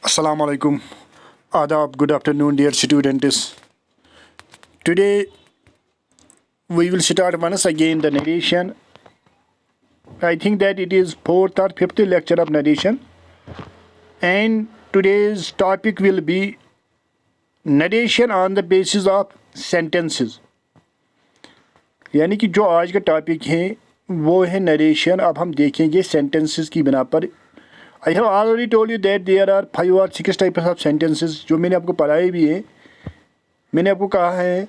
Assalamu alaikum. Adab. Good afternoon, dear students. Today we will start once again the narration. I think that it is fourth or fifth lecture of narration, and today's topic will be narration on the basis of sentences. यानी कि जो आज का topic है वो है narration. अब हम देखेंगे सेंटेंसेस की बिना पर. I have already told you that there are 5 or 6 types of sentences जो मैंने आपको पढ़ाए भी है, मैंने आपको कहा है.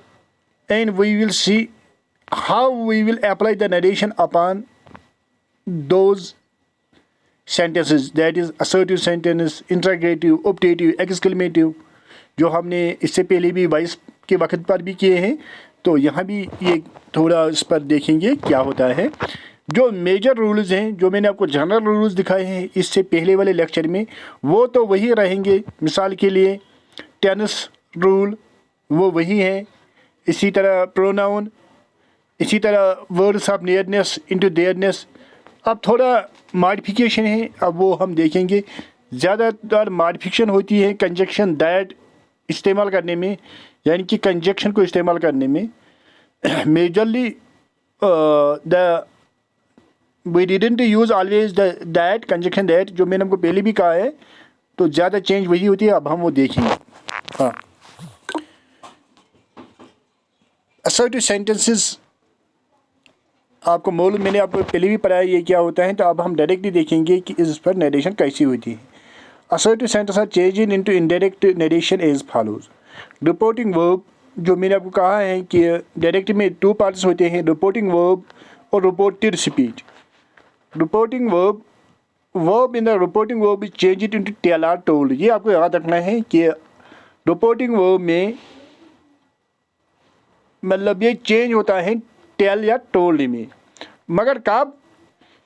And we will see how we will apply the narration upon those sentences, that is assertive sentence, interrogative, optative, exclamative, जो हमने इससे पहले भी वॉइस के वक्त पर भी किए हैं. तो यहाँ भी ये थोड़ा इस पर देखेंगे क्या होता है. जो मेजर रूल्स हैं, जो मैंने आपको जनरल रूल्स दिखाए हैं इससे पहले वाले लेक्चर में, वो तो वही रहेंगे. मिसाल के लिए टेनिस रूल वो वही है. इसी तरह प्रोनाउन, इसी तरह वर्ड्स ऑफ नियरनेस इनटू देयरनेस. अब थोड़ा मॉडिफिकेशन है, अब वो हम देखेंगे. ज़्यादातर मॉडिफिकेशन होती है कंजक्शन दैट इस्तेमाल करने में, यानी कि कंजक्शन को इस्तेमाल करने में. Majorly the we didn't use always the that conjunction that, जो मैंने आपको पहले भी कहा है. तो ज़्यादा चेंज वही होती है. अब हम वो देखेंगे. हाँ, असर्टिव सेंटेंसेस आपको मालूम, मैंने आपको पहले भी पढ़ाया ये क्या होता है. तो अब हम डायरेक्टली देखेंगे कि इस पर नरेशन कैसी होती है. Assertive sentence are changing into indirect narration as follows. Reporting verb, जो मैंने आपको कहा है कि डायरेक्ट में 2 पार्ट्स होते हैं, रिपोर्टिंग वर्ब और reported speech. Reporting verb in the reporting verb is change it into tell or told. ये आपको याद रखना है कि रिपोर्टिंग वर्ब में मतलब ये चेंज होता है टेल या टोल्ड में. मगर कब?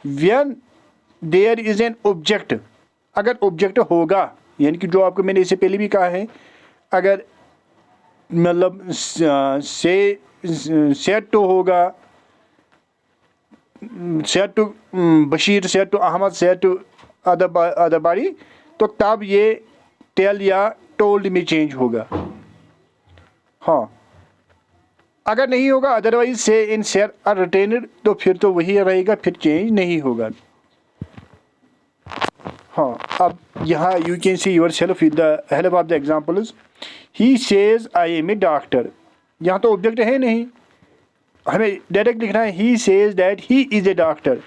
When there is an object. अगर ऑब्जेक्ट होगा, यानी कि जो आपको मैंने इससे पहले भी कहा है, अगर मतलब सेट टू होगा, set to Bashir, set to Ahmad, set to अदबारी, तो तब ये टेल या टोल्ड में चेंज होगा. हाँ, अगर नहीं होगा अदरवाइज से इन शेयर आर रिटेनड, तो फिर तो वही रहेगा, फिर चेंज नहीं होगा. हाँ, अब यहाँ you can see your self with the help of the examples. He says I am a doctor. यहाँ तो ऑब्जेक्ट है नहीं, हमें डायरेक्ट लिखना है he says that he is a doctor.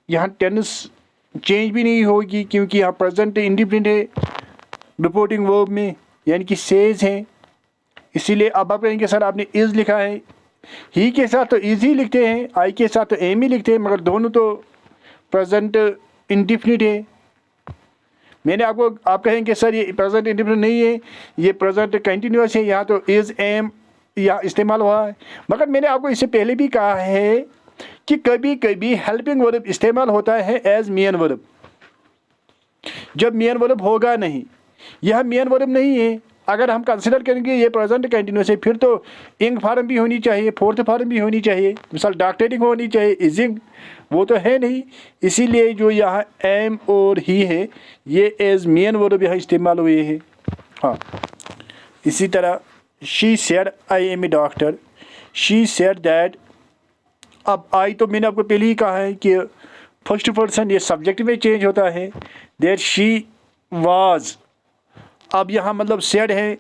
यहाँ टेंस चेंज भी नहीं होगी क्योंकि यहाँ प्रेजेंट इंडिपेंडेंट है रिपोर्टिंग वर्ब में, यानी कि सेज है. इसीलिए अब आप कहेंगे सर आपने इज़ लिखा है. ही के साथ तो इज़ ही लिखते हैं, आई के साथ तो एम ही लिखते हैं, मगर दोनों तो प्रेजेंट इंडिफिनिट है. मैंने आपको, आप कहेंगे सर ये प्रेजेंट इंडिफिनिट नहीं है, ये प्रेजेंट कंटिन्यूस है, यहाँ तो इज़ एम या इस्तेमाल हुआ है. मगर मैंने आपको इससे पहले भी कहा है कि कभी कभी हेल्पिंग वर्ब इस्तेमाल होता है एज मेन वर्ब, जब मेन वर्ब होगा नहीं. यह मेन वर्ब नहीं है. अगर हम कंसिडर करेंगे ये प्रेजेंट कंटिन्यूस है, फिर तो इंग फार्म भी होनी चाहिए, फोर्थ फार्म भी होनी चाहिए, मिसाल डॉक्टरिंग होनी चाहिए, इजिंग, वो तो है नहीं. इसीलिए जो यहाँ एम और ही है ये एज मेन वर्ब यहाँ इस्तेमाल हुए हैं. हाँ, इसी तरह she said I am a doctor, she said that. अब आई तो मैंने आपको पहले ही कहा है कि फर्स्ट पर्सन ये सब्जेक्ट में चेंज होता है. दैट शी वाज, अब यहाँ मतलब सेड है,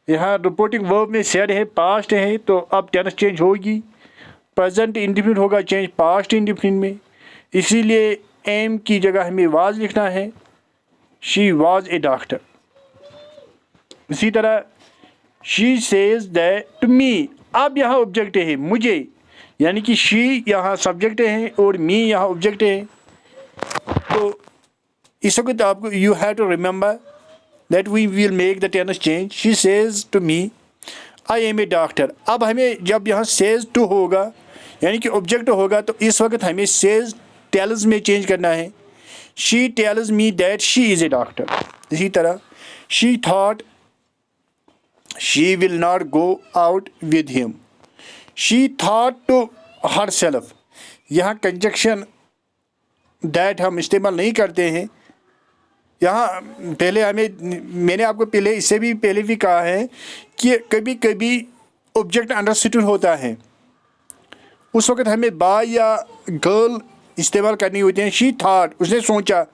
यहाँ रिपोर्टिंग वर्ब में सेड है, पास्ट है, तो अब टेंस चेंज होगी, प्रेजेंट इंडिफिनिट होगा चेंज पास्ट इंडिफिनिट में. इसीलिए एम की जगह हमें वाज लिखना है. She was a doctor. इसी तरह she says that to me. अब यहाँ ऑब्जेक्ट है मुझे, यानी कि शी यहाँ सब्जेक्ट है और मी यहाँ ऑब्जेक्ट है. तो इस वक्त आपको you have to remember that we will make the tense change. She says to me I am a doctor. अब हमें जब यहाँ सेज टू होगा यानी कि ऑब्जेक्ट होगा, तो इस वक्त हमें सेज टेल्स में चेंज करना है. She tells me that she is a doctor. इसी तरह she thought she will not go out with him. She thought to herself. यहाँ कंजक्शन दैट हम इस्तेमाल नहीं करते हैं, यहाँ पहले मैंने आपको पहले इससे भी पहले भी कहा है कि कभी कभी ऑब्जेक्ट अंडरस्टूड होता है, उस वक्त हमें बॉय या गर्ल इस्तेमाल करनी होती है। शी थॉट, उसने सोचा,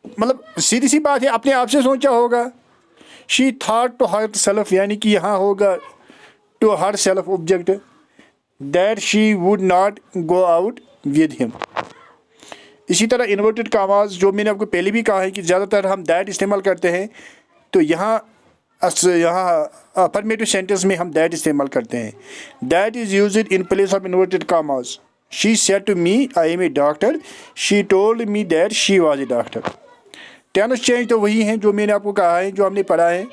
मतलब सीधी सी बात है, अपने आप से सोचा होगा। She thought to her self, यानी कि यहाँ होगा to her self object, that she would not go out with him. इसी तरह इन्वर्टेड कामाज, जो मैंने आपको पहले भी कहा है कि ज़्यादातर हम दैट इस्तेमाल करते हैं, तो यहाँ अफर्मेटिव सेंटेंस में हम दैट इस्तेमाल करते हैं। That is used in place of inverted commas. She said to me I am a doctor, she told me that she was a doctor. Tense change तो वही हैं जो मैंने आपको कहा है, जो हमने पढ़ा है,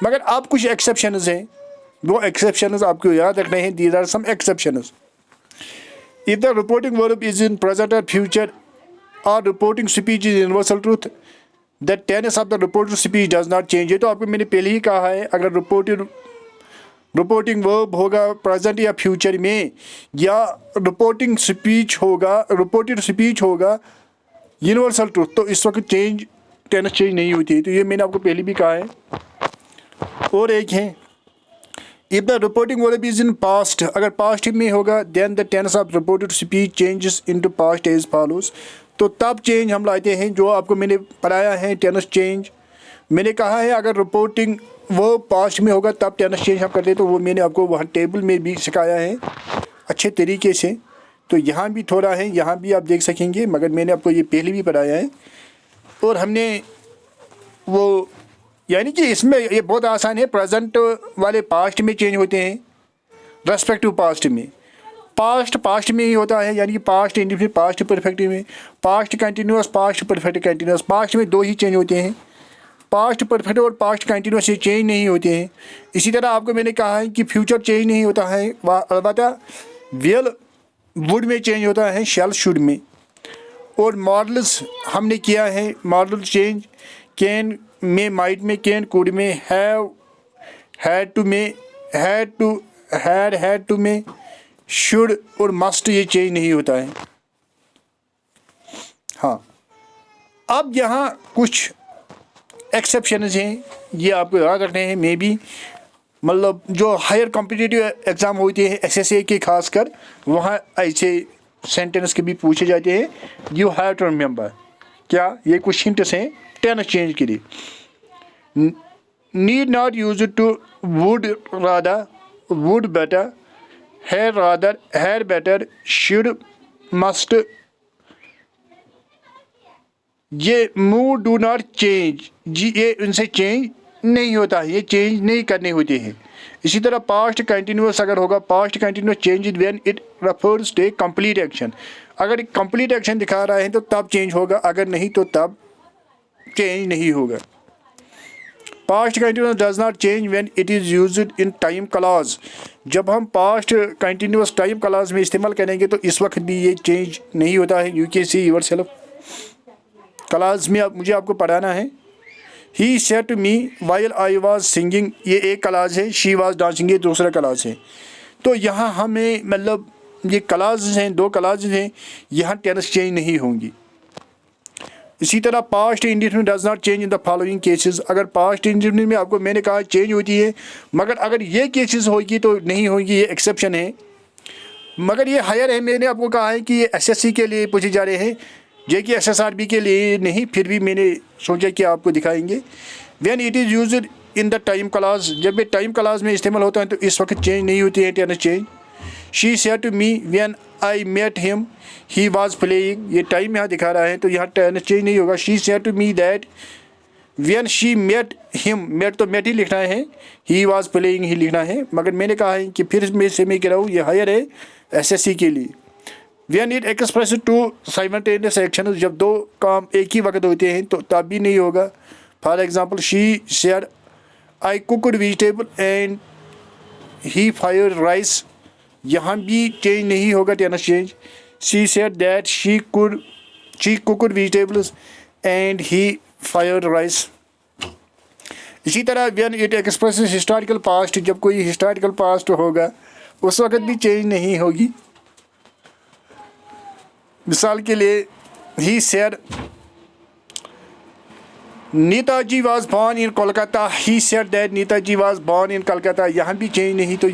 मगर अब कुछ एक्सेप्शंस हैं, वो एक्सेप्शंस आपको याद रखने हैं। These are some exceptions. If the reporting verb is in present or future or reporting speech is universal truth, the tense of the reported speech does not change। तो आपको मैंने पहले ही कहा है, अगर रिपोर्टिंग वर्ब होगा प्रेजेंट या फ्यूचर में, या रिपोर्टिंग स्पीच होगा, रिपोर्टेड स्पीच होगा यूनिवर्सल ट्रूथ, तो इस वक्त टेंस चेंज नहीं होती है। तो ये मैंने आपको पहले भी कहा है। और एक है, if the reporting verb is in past, अगर पास्ट में होगा, then the tense of reported speech changes into past as follows. तो तब चेंज हम लाते हैं जो आपको मैंने पढ़ाया है, टेंस चेंज। मैंने कहा है अगर रिपोर्टिंग वो पास्ट में होगा तब टेंस चेंज हम करते हैं, तो वो मैंने आपको वहाँ टेबल में भी सिखाया है अच्छे तरीके से। तो यहाँ भी थोड़ा है, यहाँ भी आप देख सकेंगे, मगर मैंने आपको ये पहले भी पढ़ाया है। और हमने वो, यानी कि इसमें ये बहुत आसान है। प्रेजेंट वाले पास्ट में चेंज होते हैं रेस्पेक्टिव पास्ट में। पास्ट में ही होता है, यानी कि पास्ट इंडिफिनिट, पास्ट परफेक्ट में, past continuous, past perfect continuous. Past में दो ही चेंज होते हैं, पास्ट परफेक्ट और पास्ट कंटिन्यूस से चेंज नहीं होते हैं। इसी तरह आपको मैंने कहा है कि फ्यूचर चेंज नहीं होता है, अलबत्ता विल वुड में चेंज होता है, शैल शुड में। और मॉडल्स हमने किया है, मॉडल चेंज कैन में, माइट में, कैन, कुड में, हैव, हैड टू में, हैड टू, हैड टू में, शुड और मस्ट, ये चेंज नहीं होता है। हाँ, अब यहाँ कुछ एक्सेप्शंस हैं, ये आपको याद रखने हैं। मे बी मतलब जो हायर कॉम्पिटिटिव एग्ज़ाम होते हैं SSA के खासकर, वहाँ ऐसे सेंटेंस के भी पूछे जाते हैं। यू हैव टू रिमेंबर, क्या ये कुछ हिंट्स हैं टेंस चेंज के लिए। Need not use to, would rather, would better, had rather, had better, should, must. ये मूड डू नॉट चेंज, जी ये इनसे चेंज नहीं होता है, ये चेंज नहीं करने होते हैं। इसी तरह पास्ट कंटिन्यूस अगर होगा, past continuous change is when it refers to a complete action. अगर कंप्लीट एक्शन दिखा रहा है तो तब चेंज होगा, अगर नहीं तो तब चेंज नहीं होगा। Past continuous does not change when it is used in time clause. जब हम पास्ट कंटिन्यूस टाइम क्लॉज में इस्तेमाल करेंगे तो इस वक्त भी ये चेंज नहीं होता है। UKC योरसेल्फ क्लास में मुझे आपको पढ़ाना है। He said to me while I was singing, ये एक क्लास है। शी वाज डांसिंग, ये दूसरा क्लास है। तो यहाँ हमें मतलब ये क्लासेस हैं, दो क्लासेस हैं, यहाँ टेंस चेंज नहीं होंगी। इसी तरह past indefinite does not change in the following cases. अगर पास्ट इंडेफिनिट में आपको मैंने कहा चेंज होती है, मगर अगर ये केसेस होगी तो नहीं होगी, ये एक्सेप्शन है। मगर ये हायर है, मैंने आपको कहा है कि ये SSC के लिए पूछे जा रहे हैं, JK SSRB के लिए नहीं। फिर भी मैंने सोचा कि आपको दिखाएंगे। When it is used in the time clause, जब ये टाइम क्लॉज में इस्तेमाल होता है तो इस वक्त चेंज नहीं होती है tense change. She said to me when I met him he was playing, ये टाइम यहाँ दिखा रहा है तो यहाँ टेंस चेंज नहीं होगा। She said to me that when she met him, met तो मेट ही लिखना है, ही वाज प्लेइंग ही लिखना है। मगर मैंने कहा है कि फिर मैं कह रहा हूँ ये हायर है SSC के लिए। When it express to simultaneous action, जब दो काम एक ही वक्त होते हैं तो तब भी नहीं होगा। For example she said I cooked vegetable and he fried rice, यहाँ भी चेंज नहीं होगा tense change. She said that she cooked vegetables and he fried rice. इसी तरह when it expresses historical past, जब कोई हिस्टोरिकल पास्ट होगा उस वक्त भी चेंज नहीं होगी। मिसाल के लिए he said Netaji was born in Kolkata, he said that Netaji was born in Kolkata, यहाँ भी चेंज नहीं। तो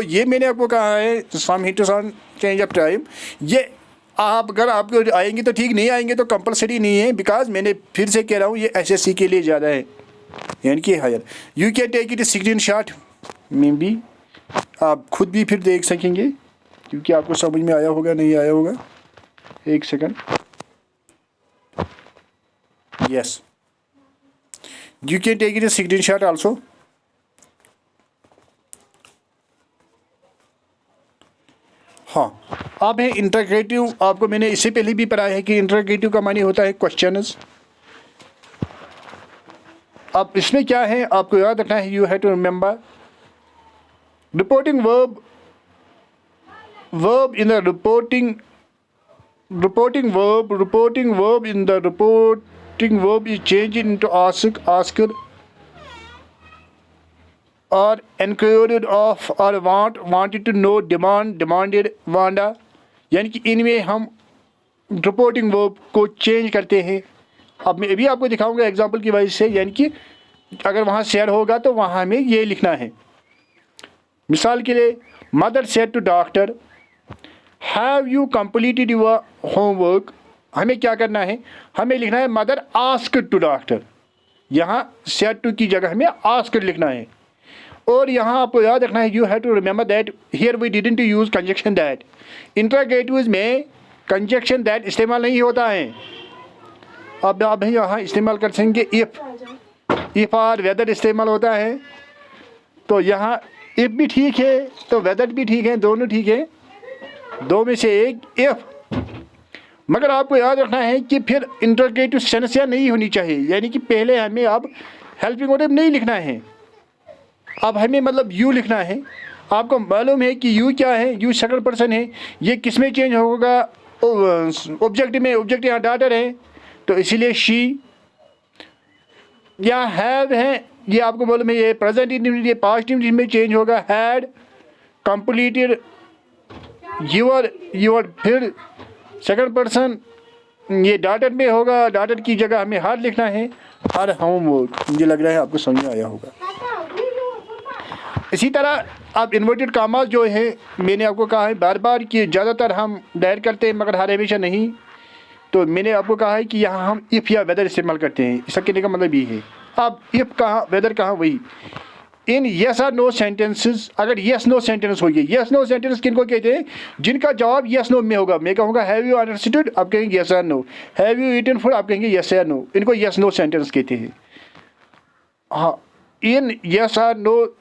ये मैंने आपको कहा है some hit some change of time, ये आप अगर आपको आएंगे तो ठीक, नहीं आएंगे तो कंपलसरी नहीं है, बिकॉज मैंने फिर से कह रहा हूँ ये एसएससी के लिए ज़्यादा है, यानी कि higher. You can take it screen shot में भी, आप खुद भी फिर देख सकेंगे, क्योंकि आपको समझ में आया होगा नहीं आया होगा। एक second, yes, you can take it screen shot also. हाँ, अब है इंटरग्रेटिव। आपको मैंने इससे पहले भी पढ़ाया है कि इंटरग्रेटिव का मानी होता है क्वेश्चंस। अब इसमें क्या है आपको याद रखना है, you have to remember reporting verb in the reporting verb is changed into asked or enquired of or wanted to know, demanded, Wanda, यानी कि इनमें हम रिपोर्टिंग वर्ब को चेंज करते हैं। अब मैं भी आपको दिखाऊंगा एग्जांपल की वजह से, यानी कि अगर वहाँ शेयर होगा तो वहाँ हमें ये लिखना है। मिसाल के लिए, mother said to doctor, have you completed your homework. हमें क्या करना है, हमें लिखना है मदर आस्क्ड टू डॉक्टर। यहाँ सेड टू की जगह हमें आस्क्ड लिखना है। और यहाँ आपको याद रखना है, you have to remember that here we didn't use conjunction that. Interrogatives में कंजक्शन दैट इस्तेमाल नहीं होता है। अब यहाँ इस्तेमाल कर सकेंगे इफ़ और वेदर इस्तेमाल होता है। तो यहाँ इफ़ भी ठीक है तो वेदर भी ठीक है, दोनों ठीक है, दो में से एक इफ़। मगर आपको याद रखना है कि फिर इंटरोगेटिव सेंस नहीं होनी चाहिए, यानी कि पहले हमें अब हेल्पिंग वर्ब नहीं लिखना है, अब हमें मतलब यू लिखना है। आपको मालूम है कि यू क्या है, यू सेकंड पर्सन है। ये किस में चेंज होगा, ऑब्जेक्ट में। ऑब्जेक्ट यहाँ डॉटर है तो इसीलिए शी। या हैव है, ये आपको मालूम है, ये प्रेजेंट इंडेफिनिट, ये पास्ट इंडेफिनिट में चेंज होगा। हैड, कंप्लीटेड, यूर फिर सेकंड पर्सन, ये डॉटर में होगा। डॉटर की जगह हमें हर लिखना है, हर होमवर्क। मुझे लग रहा है आपको समझ में आया होगा। इसी तरह अब इन्वर्टेड कामास जो है, मैंने आपको कहा है बार बार कि ज़्यादातर हम डायरेक्ट करते हैं मगर हर हमेशा नहीं। तो मैंने आपको कहा है कि यहाँ हम इफ़ या वेदर इस्तेमाल करते हैं। इसका कहने का मतलब ये है। अब इफ़ कहाँ, वेदर कहाँ, वही इन येस और नो सेंटेंसेस। अगर येस नो सेंटेंस होगी, येस नो सेंटेंस किनको कहते हैं, जिनका जवाब येस नो में होगा। मैं कहूँगा हैव यू अंडरस्टूड, आप कहेंगे येस और no. Have you eaten food, आप कहेंगे येस और नो। इनको येस नो सेंटेंस कहते हैं। हाँ, इन येस और no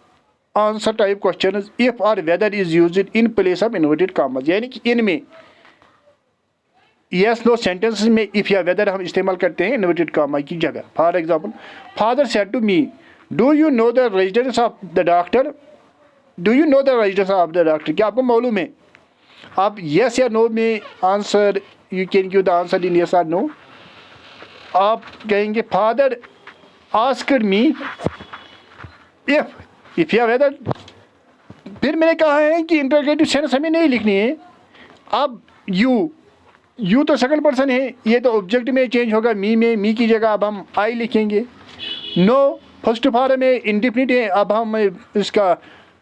answer type question if और whether is used in place of inverted commas, यानी कि इनमें यस नो सेंटेंसेस में इफ या वेदर हम इस्तेमाल करते हैं इन्वर्टेड कॉमा की जगह। For example, father said to me, do you know the residence of the doctor. Do you know the residence of the doctor, क्या आपको मालूम है। आप यस या नो में answer, you can give the answer in yes और no. आप कहेंगे फादर आस्क्ड मी इफ या वेदर। फिर मैंने कहा है कि इंटरोगेटिव सेंस हमें नहीं लिखनी है। अब यू तो सेकंड पर्सन है, ये तो ऑब्जेक्ट में चेंज होगा मी में। मी की जगह अब हम आई लिखेंगे। नो फर्स्ट फॉर्म में इंडिफिनिट है, अब हम इसका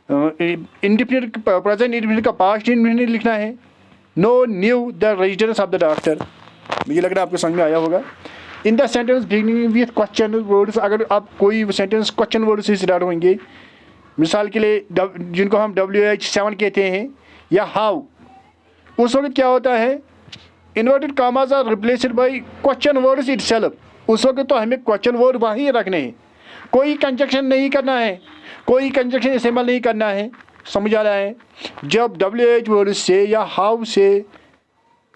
इंडिफिनिट प्रेजेंट इंडिफिनिट का पास्ट इंडिफिनिट लिखना है। Know knew the residence of the doctor. मुझे लग रहा है आपको समझ में आया होगा। In the sentence beginning with question words, अगर आप कोई सेंटेंस क्वेश्चन वर्ड से स्टार्ट होंगे, मिसाल के लिए जिनको हम WH7 कहते हैं या हाउ, उस वक्त क्या होता है, inverted commas are replaced by question words itself. उस वक्त तो हमें क्वेश्चन वर्ड वहीं रखने हैं, कोई कंजक्शन नहीं करना है, कोई कंजक्शन इस्तेमाल नहीं करना है। समझ आ रहा है। जब WH वर्ड से या हाउ से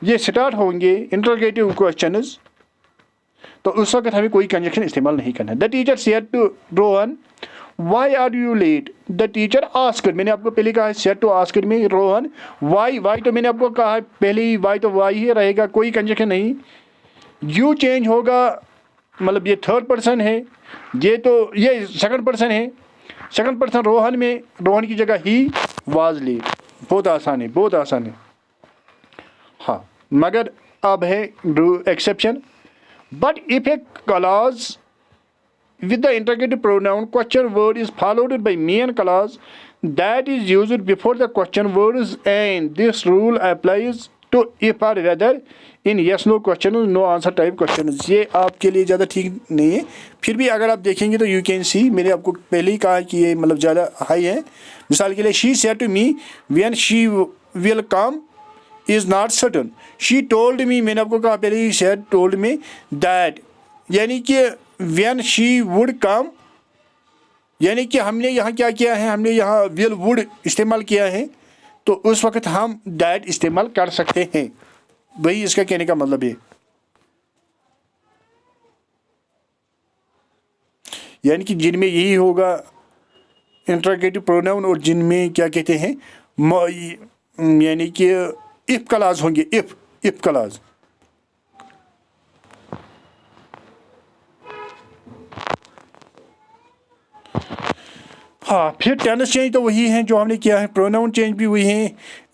ये स्टार्ट होंगे इंटरोगेटिव क्वेश्चंस, तो उस वक्त हमें कोई कंजक्शन इस्तेमाल नहीं करना है। The teacher said to Rohan, why are you late. The teacher asked, मैंने आपको पहले कहा है सेड टू आस्क्ड में रोहन। वाई तो मैंने आपको कहा है पहले ही, वाई तो वाई ही रहेगा, कोई कंजक्शन नहीं। यू चेंज होगा, मतलब ये थर्ड पर्सन है, ये सेकंड पर्सन है। सेकंड पर्सन रोहन में, रोहन की जगह ही वाज लेट। बहुत आसान है, बहुत आसान है। हाँ, मगर अब है exception. But if A clause with the interrogative pronoun question word is followed by main clause that is used before the question words, and this rule applies to if or whether in yes no question no answer type question. ये आपके लिए ज़्यादा ठीक नहीं है, फिर भी अगर आप देखेंगे तो यू कैन सी, मैंने आपको पहले ही कहा कि ये मतलब ज़्यादा हाई है। मिसाल के लिए she said to me when she will come is not certain, she told me, मैंने आपको कहा पहले ही सेड टोल्ड मी दैट, यानी कि व्हेन शी वुड कम, यानी कि हमने यहाँ क्या किया है, हमने यहाँ विल वुड इस्तेमाल किया है, तो उस वक्त हम दैट इस्तेमाल कर सकते हैं। वही इसका कहने का मतलब है। यानी कि जिनमें यही होगा इंटरोगेटिव प्रोनाउन और जिनमें क्या कहते हैं यानी कि इफ क्लॉज होंगे, इफ क्लॉज। हाँ, फिर टेंस चेंज तो वही है जो हमने किया है, प्रोनाउन चेंज भी वही है,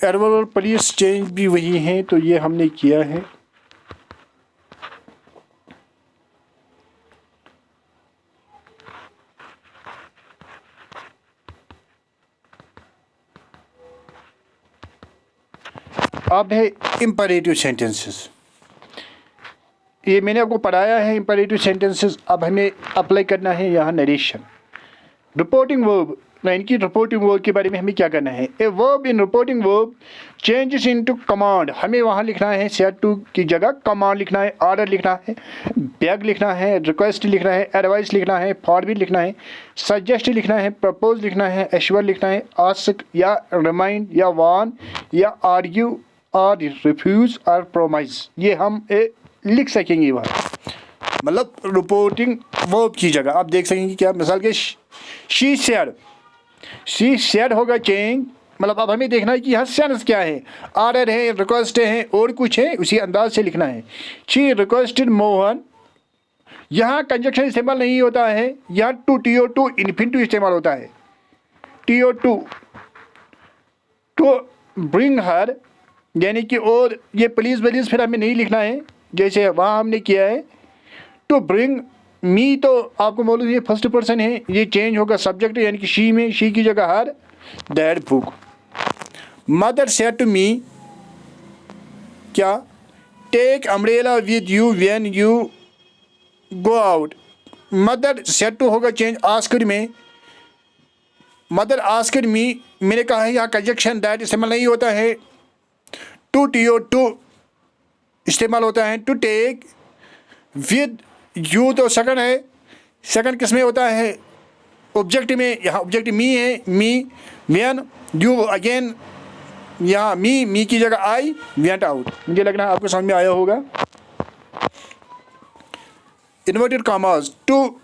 एडवर्ब और प्लेस चेंज भी वही है, तो ये हमने किया है। अब है इंपरेटिव सेंटेंसेस। ये मैंने आपको पढ़ाया है इंपरेटिव सेंटेंसेस। अब हमें अप्लाई करना है यहाँ नरेशन। रिपोर्टिंग वर्ब, यानी कि रिपोर्टिंग वर्ब के बारे में हमें क्या करना है। A verb in reporting verb changes into command, हमें वहाँ लिखना है सेड टू की जगह कमांड लिखना है, ऑर्डर लिखना है, बैग लिखना है, रिक्वेस्ट लिखना है, एडवाइस लिखना है, फॉरवर्ड लिखना है, सजेस्ट लिखना है, प्रपोज लिखना है, एश्योर लिखना है, आस्क या रिमाइंड या वार्न या आर्ग्यू और रिफ्यूज और प्रोमाइज, ये हम लिख सकेंगे वहाँ। मतलब रिपोर्टिंग वर्ब की जगह आप देख सकेंगे क्या, मिसाल के शी शेयर होगा चेंज, मतलब अब हमें देखना है कि यहाँ सेंस क्या है, ऑर्डर है, रिक्वेस्ट है और कुछ है, उसी अंदाज से लिखना है। शी रिक्वेस्टेड मोहन, यहाँ कंजक्शन इस्तेमाल नहीं होता है, यहाँ टू TO2 इन्फिनिटिव इस्तेमाल होता है, TO2 टू ब्रिंग हर, यानी कि और ये प्लीज़ वलीज फिर हमें नहीं लिखना है जैसे वहाँ हमने किया है। टू ब्रिंग मी तो आपको मालूम ये फर्स्ट पर्सन है, ये चेंज होगा सब्जेक्ट, यानी कि शी में, शी की जगह her, that book. Mother said to me, क्या, take umbrella with you when you go out, mother said to होगा चेंज आस्क्ड में, मदर आस्क्ड मी, मैंने कहा है यहाँ कंजक्शन दैट इस्तेमाल नहीं होता है, टू TO2 इस्तेमाल होता है। टू टेक विद यू तो सेकंड है, सेकंड किस में होता है, ऑब्जेक्ट में, यहाँ ऑब्जेक्ट मी है, मी व्हेन यू अगेन, यहाँ मी की जगह आई वेंट आउट। मुझे लगना है आपको समझ में आया होगा। इन्वर्टेड कॉमास, टू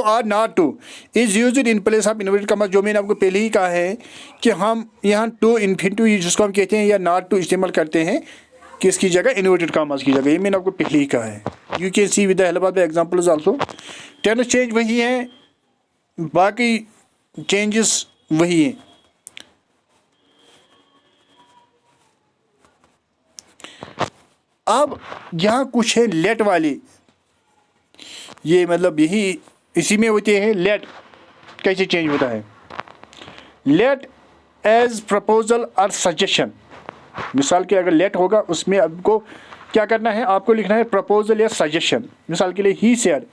और not two is used in place of inverted commas, जो मैंने आपको पहले ही कहा है कि हम यहाँ टू इन्फिनिटिव जिसको हम कहते हैं या नॉट टू इस्तेमाल करते हैं किसकी जगह, इन्वर्टेड कॉमास की जगह, ये मैंने आपको पहले ही कहा है। You can see with the help of the examples also. Tense change वही है, बाकी चेंजेस वही हैं। अब यहाँ कुछ है लेट वाले, ये मतलब यही इसी में होते हैं। लेट कैसे चेंज होता है, लेट एज प्रपोजल और सजेशन, मिसाल के अगर लेट होगा उसमें आपको क्या करना है, आपको लिखना है प्रपोजल या सजेशन। मिसाल के लिए he said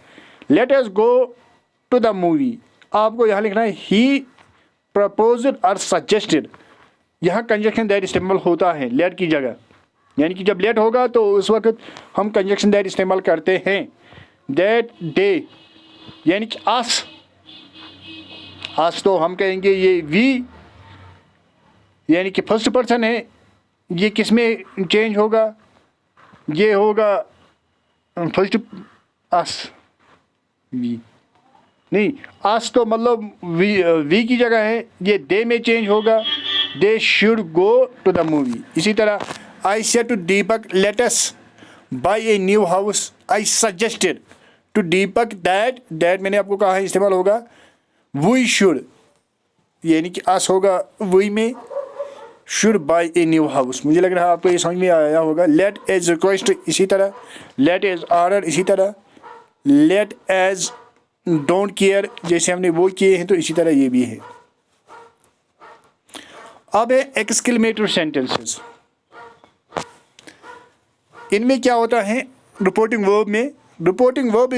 let us go to the movie, आपको यहाँ लिखना है ही प्रपोज्ड और सजेस्टेड, यहाँ कंजक्शन दैट इस्तेमाल होता है लेट की जगह, यानी कि जब लेट होगा तो उस वक्त हम कंजक्शन दैट इस्तेमाल करते हैं। दैट डे, यानी कि आस तो हम कहेंगे ये वी, यानी कि फर्स्ट पर्सन है, ये किस में चेंज होगा, ये होगा फर्स्ट अस, वी नहीं, अस तो मतलब वी की जगह है, ये दे में चेंज होगा, they should go to the movie. इसी तरह I said to Deepak let us buy a new house, I suggested to Deepak that मैंने आपको कहा है इस्तेमाल होगा वी शुड, यानी कि अस होगा वी में, should by A new house. मुझे लग रहा है आपको ये समझ में आया होगा। लेट एज रिक्वेस्ट इसी तरह, लेट एज ऑर्डर इसी तरह, लेट एज डोंट केयर जैसे हमने वो किए हैं तो इसी तरह ये भी है। अब है एक्सक्लेमेटरी सेंटेंसेस। इनमें क्या होता है रिपोर्टिंग वर्ब में, रिपोर्टिंग वर्ब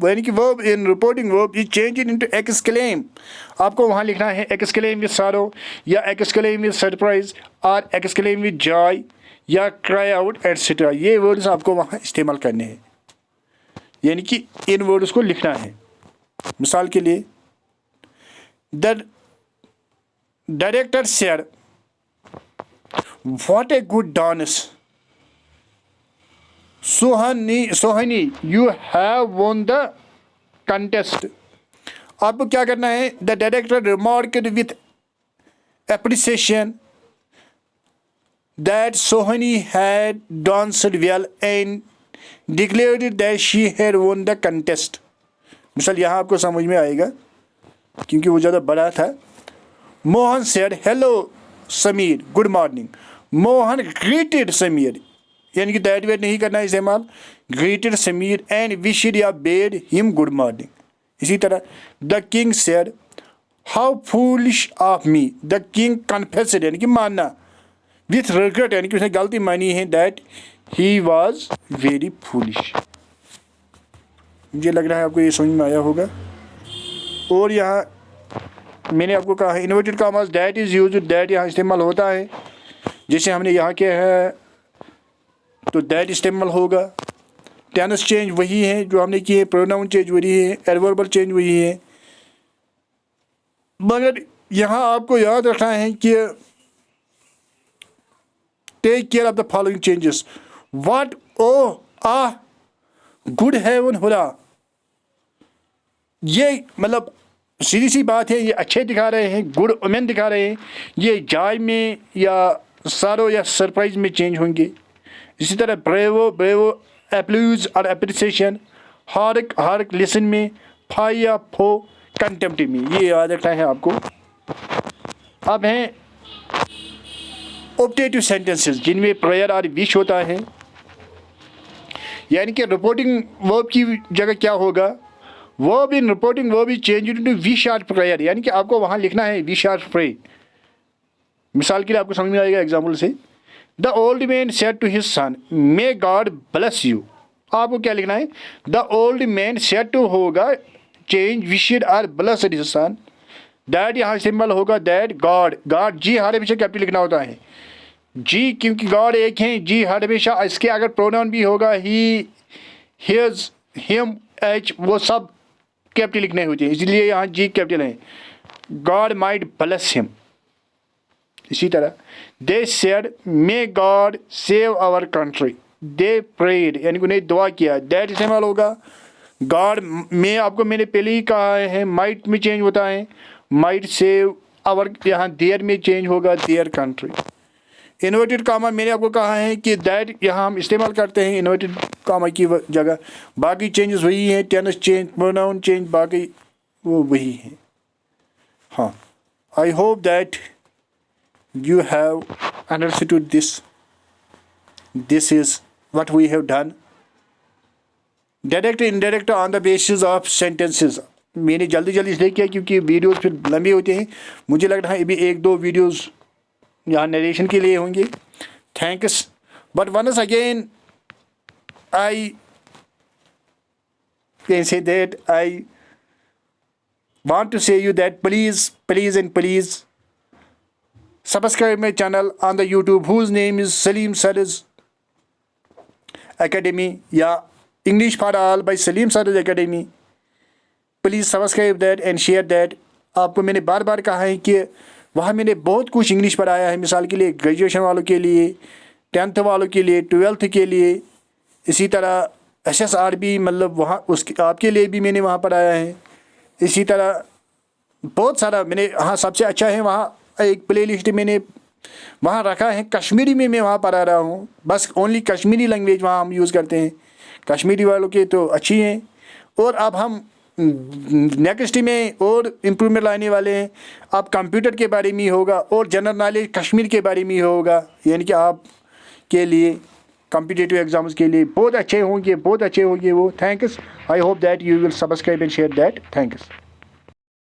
यानी कि verb in reporting verb is change into exclaim. आपको वहाँ लिखना है एक्सक्लेम विद सॉरो या एक्सक्लेम विद सरप्राइज और एक्सक्लेम विद जॉय या क्राई आउट एटसेट्रा। ये वर्ड्स आपको वहाँ इस्तेमाल करने हैं, यानी कि इन वर्ड्स को लिखना है। मिसाल के लिए the director said what a good dance, Sohni you have won the contest. आपको क्या करना है, the director remarked with appreciation that Sohni had danced well and declared that she had won the contest. मिसाल यहाँ आपको समझ में आएगा क्योंकि वो ज़्यादा बड़ा था। Mohan said hello Sameer good morning. Mohan greeted Sameer, यानी कि दैट वेट नहीं करना है इस्तेमाल, ग्रीटेड समीर एंड विशड या बेड हिम गुड मॉर्निंग। इसी तरह the king said how foolish of me, the king confessed यानी कि मानना, विथ रिग्रेट यानी कि उसने गलती मानी है, that he was very foolish. मुझे लग रहा है आपको ये समझ में आया होगा। और यहाँ मैंने आपको कहा है inverted commas that is used, that यहाँ इस्तेमाल होता है। जैसे हमने यहाँ किया है तो दैट इस्तेमाल होगा। टेंस चेंज वही है जो हमने किए, प्रोनाउन चेंज वही है, एडवर्बल चेंज वही है। मगर यहाँ आपको याद रखना है कि take care of the following changes. What oh ah good heaven hurrah, ये मतलब सीधी सी बात है, ये अच्छे दिखा रहे हैं, गुड ओमेन दिखा रहे हैं। ये जॉय में या सारो या सरप्राइज में चेंज होंगे। इसी तरह ब्रेवो ब्रेवो एप्लूज और एप्रिसिएशन, हार्क हार्क लिसन में, फाई या फो कंटेम्प्ट में, ये याद रखना है आपको। अब हैं ऑप्टेटिव सेंटेंसेस जिनमें प्रेयर और विश होता है, यानी कि रिपोर्टिंग वर्ब की जगह क्या होगा, verb in reporting verb is change into wish और प्रेयर, यानी कि आपको वहाँ लिखना है विश और प्रे। मिसाल के लिए आपको समझ में आएगा एग्जाम्पल से, the old man said to his son may God bless you. आपको क्या लिखना है, the old man said to होगा चेंज विशड और ब्लेस्ड हिज सन। दैट यहाँ सिंबल होगा दैट गॉड, गॉड जी हर हमेशा कैपिटल लिखना होता है, जी क्योंकि गॉड एक हैं, जी हर हमेशा। इसके अगर प्रोनाउन भी होगा ही, हिज, हिम, एच, वो सब कैपिटल लिखने होते हैं, इसलिए यहाँ जी कैपिटल है। God might bless him. इसी तरह they said may God save our country, they prayed यानी कि उन्हें दुआ किया, दैट इस्तेमाल होगा। गॉड में आपको मैंने पहले ही कहा है माइट में चेंज होता है, माइट सेव आवर, यहाँ देयर में चेंज होगा देयर कंट्री। इन्वर्टेड कामा मैंने आपको कहा है कि दैट यहाँ हम इस्तेमाल करते हैं इन्वर्टेड कामा की जगह, बाकी चेंजेस वही हैं, टेंस चेंज, प्रोनाउन चेंज, बाकी वो वही हैं। हाँ, I hope that you have understood this. This is what we have done. Direct indirect on the basis of sentences. मैंने जल्दी जल्दी इसलिए किया क्योंकि वीडियोस फिर लंबे होते हैं। मुझे लग रहा है अभी एक दो वीडियोस यहाँ नरेशन के लिए होंगे। Thanks, but once again I can say that I want to say you that please subscribe my channel on the YouTube whose name is Salim Saraj Academy या English for All by Salim Saraj Academy. Please subscribe that and share that. आपको मैंने बार बार कहा है कि वहाँ मैंने बहुत कुछ इंग्लिश पढ़ाया है, मिसाल के लिए ग्रेजुएशन वालों के लिए, 10th वालों के लिए, 12th के लिए, इसी तरह SSRB मतलब वहाँ उसके आपके लिए भी मैंने वहाँ पढ़ाया है। इसी तरह बहुत सारा मैंने, हाँ सबसे अच्छा है वहाँ एक प्लेलिस्ट मैंने वहाँ रखा है, कश्मीरी में मैं वहाँ पढ़ा रहा हूँ, बस ओनली कश्मीरी लैंग्वेज वहाँ हम यूज़ करते हैं। कश्मीरी वालों के तो अच्छी हैं। और अब हम नेक्स्ट में और इम्प्रूवमेंट लाने वाले हैं। अब कंप्यूटर के बारे में होगा और जनरल नॉलेज कश्मीर के बारे में होगा, यानी कि आप के लिए कॉम्पिटिटिव एग्जाम्स के लिए बहुत अच्छे होंगे वो। Thanks. I hope that you will subscribe and share that. Thanks.